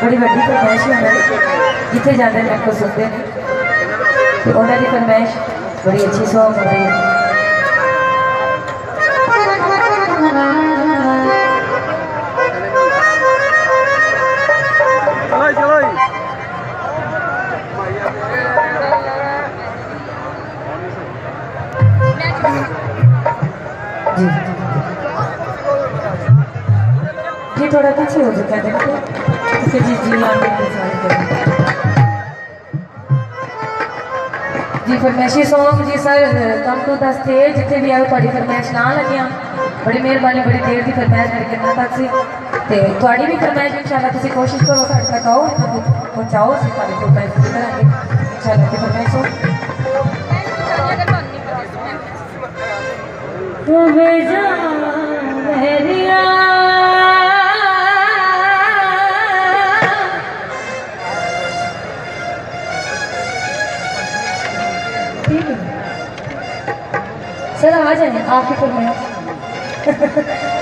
बड़ी वड्डी फरमाइश है उन्होंने, जिथे जाते मेरे को सुनते हैं तो उन्होंने फरमाइश बड़ी अच्छी सॉन्ग हो रही है। जी जी थोड़ा पीछे हो चुका है देखो जी जी आगे जी फरमाइशी सॉन्ग जी sir come to the stage जिथे भी आओ थोड़ी फरमाइश ना लगिया बड़ी मेहरबानी बड़ी देर की फरमाइश मेरे कितना तक सी ते थोड़ी भी फरमाइश इंशाल्लाह तुसी कोशिश करो साढ़े तक आओ पहुंचाओ सी सारी फरमाइश पूरी करांगे इंशाल्लाह की फरमाइश हो तो भेजा मेरिया सर आ जाए आपकी फरमाइश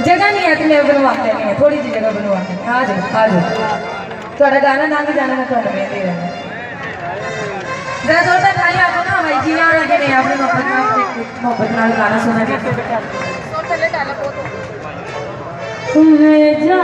जगह नहीं है तो मैं बनवाते नहीं है थोड़ी सी जगह बनवाते हैं आ जाओ थोड़ा गाना ना भी जाना मैं थोड़ा में दे रहा जरा जोर तक खाली आपको ना भाई जी आ रहे हैं आपने मोहब्बत नाल गाना सुना नहीं तुम्हें जा